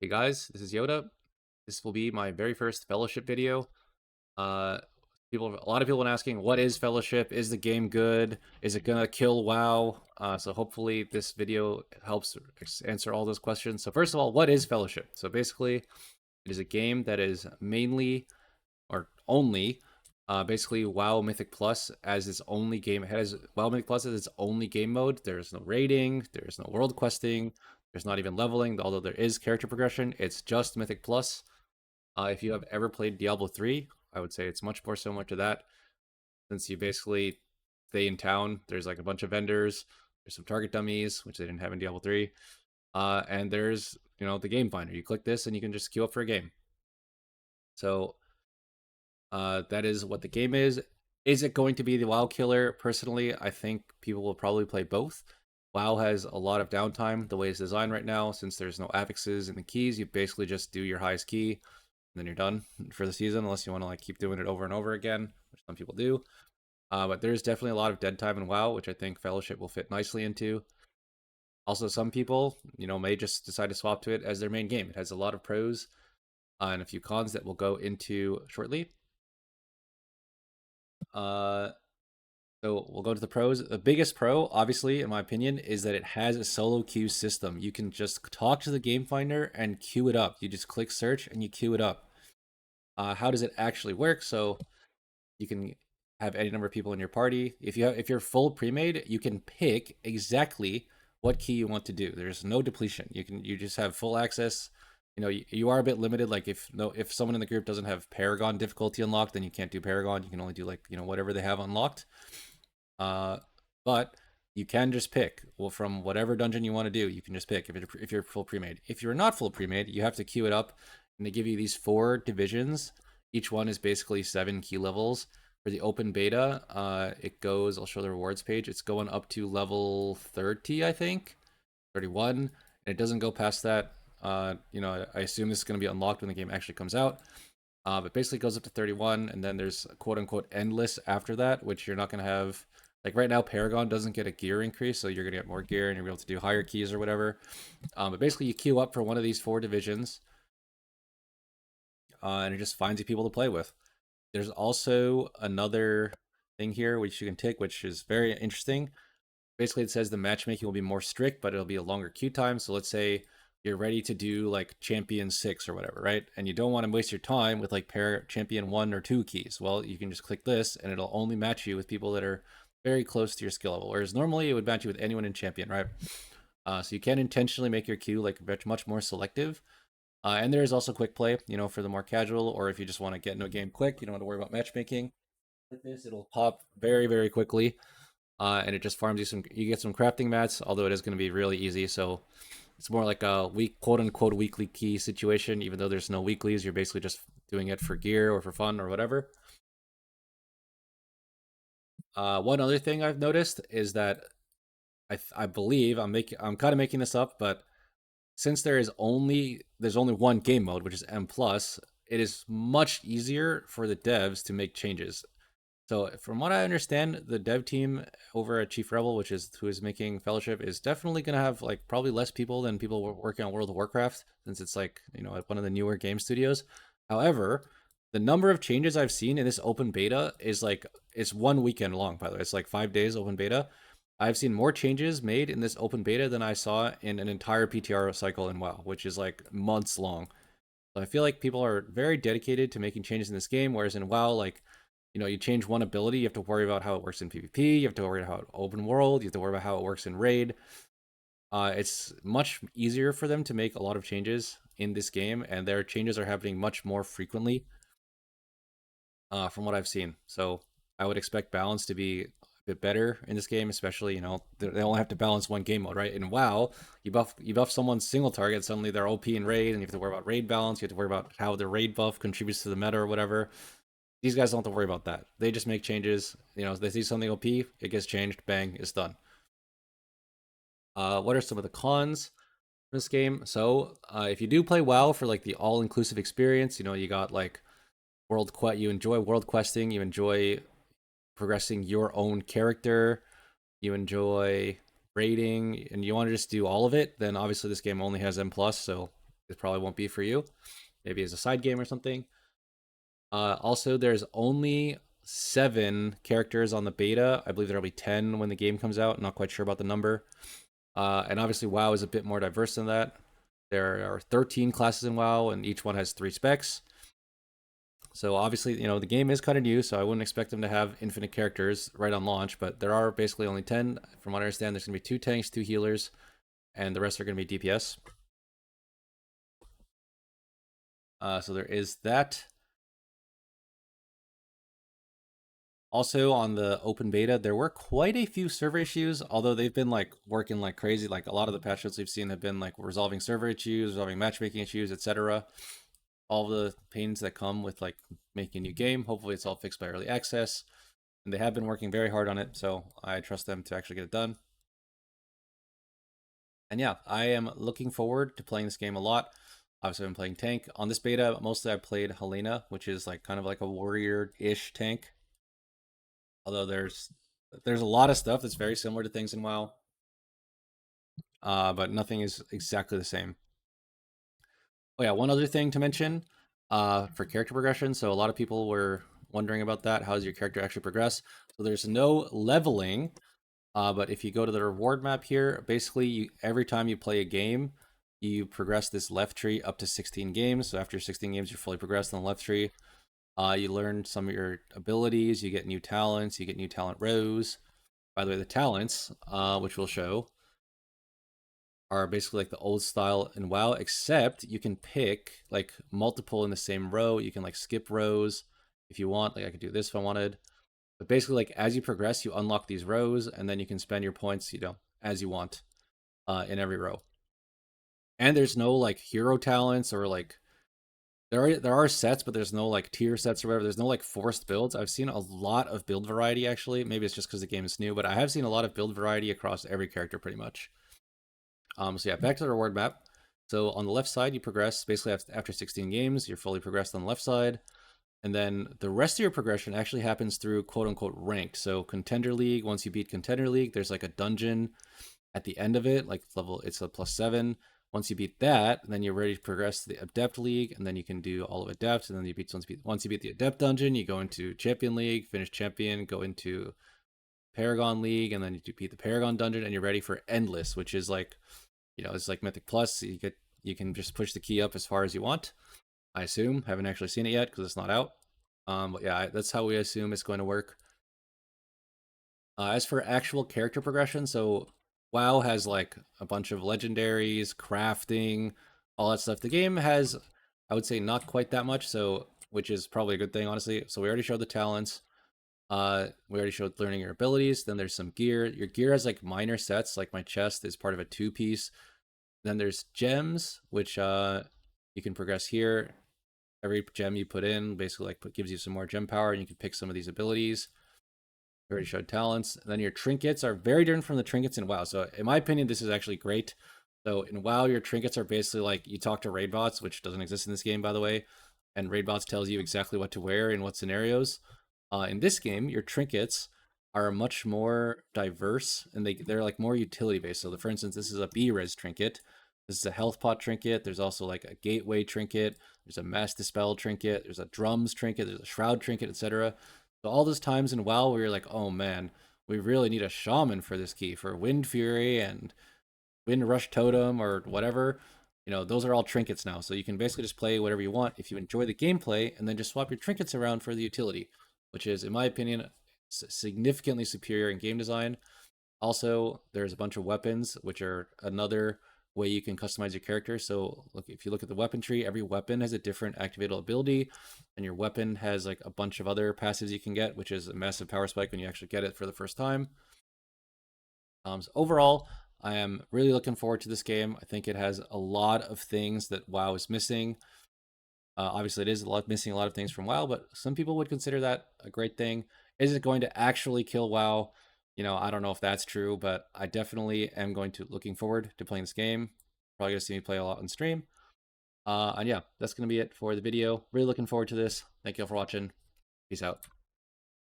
Hey guys, this is Yoda. This will be my very first Fellowship video. Uh, a lot of people have been asking, what is Fellowship? Is the game good? Is it gonna kill WoW? So hopefully this video helps answer all those questions. So first of all, what is Fellowship? So basically, it is a game that is mainly or only basically WoW Mythic Plus as its only game. It has WoW Mythic Plus as its only game mode. There's no raiding, there's no world questing, there's not even leveling, although there is character progression. It's just Mythic Plus. If you have ever played Diablo 3, I would say it's much more similar to that, since you basically stay in town. There's like a bunch of vendors, there's some target dummies, which they didn't have in Diablo 3. And there's, the game finder. You click this and you can just queue up for a game. So that is what the game is. Is it going to be the WoW killer? Personally, I think people will probably play both. WoW has a lot of downtime the way it's designed right now. Since there's no affixes in the keys, you basically just do your highest key, and then you're done for the season, unless you want to like keep doing it over and over again, which some people do. But there's definitely a lot of dead time in WoW, which I think Fellowship will fit nicely into. Also, some people, may just decide to swap to it as their main game. It has a lot of pros and a few cons that we'll go into shortly. Uh, So we'll go to the pros. The biggest pro, obviously, in my opinion, is that it has a solo queue system. You can just talk to the game finder and queue it up. You just click search and you queue it up. How does it actually work? So you can have any number of people in your party. If you're full pre-made, you can pick exactly what key you want to do. There's no depletion. You just have full access. You are a bit limited. Like if someone in the group doesn't have Paragon difficulty unlocked, then you can't do Paragon. You can only do like whatever they have unlocked. Uh, but you can just pick from whatever dungeon you want to do. You can just pick if you're full pre-made. If you're not full pre-made, you have to queue it up, and they give you these 4 divisions. Each one is basically 7 key levels. For the open beta, it goes. I'll show the rewards page. It's going up to level 30, I think, 31, and it doesn't go past that. I assume this is going to be unlocked when the game actually comes out. But basically, it goes up to 31, and then there's quote unquote endless after that, which you're not going to have. Like right now, Paragon doesn't get a gear increase, so you're gonna get more gear and you're able to do higher keys or whatever. But basically, you queue up for one of these 4 divisions, and it just finds you people to play with. There's also another thing here which you can take, which is very interesting. Basically, it says the matchmaking will be more strict, but it'll be a longer queue time. So let's say you're ready to do like champion 6 or whatever, right? And you don't want to waste your time with like pair champion 1 or 2 keys. Well, you can just click this and it'll only match you with people that are very close to your skill level. Whereas normally it would match you with anyone in champion, right? So you can intentionally make your queue like much more selective. And there is also quick play, for the more casual, or if you just want to get into a game quick, you don't have to worry about matchmaking. Like this, it'll pop very, very quickly, and it just farms you some. You get some crafting mats, although it is going to be really easy. So it's more like a quote unquote weekly key situation. Even though there's no weeklies, you're basically just doing it for gear or for fun or whatever. One other thing I've noticed is that I believe I'm kind of making this up, but since there's only one game mode, which is M plus, it is much easier for the devs to make changes. So from what I understand, the dev team over at Chief Rebel, which is who is making Fellowship, is definitely gonna have like probably less people than people working on World of Warcraft, since it's like one of the newer game studios. However, the number of changes I've seen in this open beta is like it's one weekend long. By the way, it's like 5 days open beta. I've seen more changes made in this open beta than I saw in an entire PTR cycle in WoW, which is like months long. So I feel like people are very dedicated to making changes in this game, whereas in WoW, like you change one ability, you have to worry about how it works in PvP, you have to worry about how it open world, you have to worry about how it works in raid. It's much easier for them to make a lot of changes in this game, and their changes are happening much more frequently, from what I've seen. So I would expect balance to be a bit better in this game, especially they only have to balance one game mode, right? In WoW, you buff someone's single target, suddenly they're OP in raid, and you have to worry about raid balance. You have to worry about how the raid buff contributes to the meta or whatever. These guys don't have to worry about that. They just make changes. They see something OP, it gets changed, bang, it's done. What are some of the cons for this game? So, if you do play WoW for like the all-inclusive experience, you got like you enjoy world questing, you enjoy progressing your own character, you enjoy raiding, and you want to just do all of it, then obviously this game only has M plus, so it probably won't be for you. Maybe as a side game or something. Also, there's only 7 characters on the beta. I believe there'll be 10 when the game comes out. Not quite sure about the number. And obviously, WoW is a bit more diverse than that. There are 13 classes in WoW, and each one has 3 specs. So obviously, the game is kind of new, so I wouldn't expect them to have infinite characters right on launch, but there are basically only 10. From what I understand, there's going to be 2 tanks, 2 healers, and the rest are going to be DPS. So there is that. Also on the open beta, there were quite a few server issues, although they've been like working like crazy. Like a lot of the patch notes we've seen have been like resolving server issues, resolving matchmaking issues, etc. All the pains that come with like making a new game. Hopefully it's all fixed by early access. And they have been working very hard on it, so I trust them to actually get it done. And yeah, I am looking forward to playing this game a lot. Obviously, I've been playing tank. On this beta, mostly I played Helena, which is like kind of like a warrior-ish tank. Although there's a lot of stuff that's very similar to things in WoW, but nothing is exactly the same. Oh yeah, one other thing to mention, for character progression. So a lot of people were wondering about that. How does your character actually progress? So there's no leveling, but if you go to the reward map here, basically every time you play a game, you progress this left tree up to 16 games. So after 16 games, you're fully progressed on the left tree. You learn some of your abilities, you get new talents, you get new talent rows. By the way, the talents, which we'll show, are basically like the old style in WoW, except you can pick like multiple in the same row. You can like skip rows if you want. Like I could do this if I wanted. But basically, like as you progress, you unlock these rows, and then you can spend your points, as you want, in every row. And there's no like hero talents or like there are sets, but there's no like tier sets or whatever. There's no like forced builds. I've seen a lot of build variety actually. Maybe it's just because the game is new, but I have seen a lot of build variety across every character pretty much. So yeah, back to the reward map. So on the left side, you progress basically after 16 games. You're fully progressed on the left side, and then the rest of your progression actually happens through quote unquote ranked. So Contender League. Once you beat Contender League, there's like a dungeon at the end of it, like level. It's a +7. Once you beat that, then you're ready to progress to the Adept League, and then you can do all of Adept. And then once you beat the Adept dungeon, you go into Champion League, finish Champion, go into Paragon League, and then you beat the Paragon dungeon, and you're ready for Endless, which is like, it's like Mythic Plus. You can just push the key up as far as you want. I assume. Haven't actually seen it yet because it's not out. But yeah, that's how we assume it's going to work. As for actual character progression, so WoW has like a bunch of legendaries, crafting, all that stuff. The game has, I would say, not quite that much, so which is probably a good thing, honestly. So we already showed the talents. We already showed learning your abilities. Then there's some gear. Your gear has like minor sets, like my chest is part of a 2-piece. Then there's gems, which you can progress here. Every gem you put in basically like gives you some more gem power, and you can pick some of these abilities. We already showed talents. And then your trinkets are very different from the trinkets in WoW. So in my opinion, this is actually great. So in WoW, your trinkets are basically like you talk to raid bots, which doesn't exist in this game, by the way, and raid bots tells you exactly what to wear in what scenarios. In this game, your trinkets are much more diverse, and they're like more utility based. So for instance, this is a B-res trinket. This is a health pot trinket. There's also like a gateway trinket. There's a mass dispel trinket. There's a drums trinket. There's a shroud trinket, etc. So all those times in WoW where you're like, oh man, we really need a shaman for this key for Wind Fury and Wind Rush Totem or whatever. Those are all trinkets now. So you can basically just play whatever you want if you enjoy the gameplay, and then just swap your trinkets around for the utility, which is, in my opinion, significantly superior in game design. Also, there's a bunch of weapons, which are another way you can customize your character. So look, if you look at the weapon tree, every weapon has a different activatable ability, and your weapon has like a bunch of other passives you can get, which is a massive power spike when you actually get it for the first time. So overall, I am really looking forward to this game. I think it has a lot of things that WoW is missing. Obviously, it is missing a lot of things from WoW, but some people would consider that a great thing. Is it going to actually kill WoW? I don't know if that's true, but I definitely am looking forward to playing this game. Probably gonna see me play a lot on stream. And yeah, that's gonna be it for the video. Really looking forward to this. Thank you all for watching. Peace out.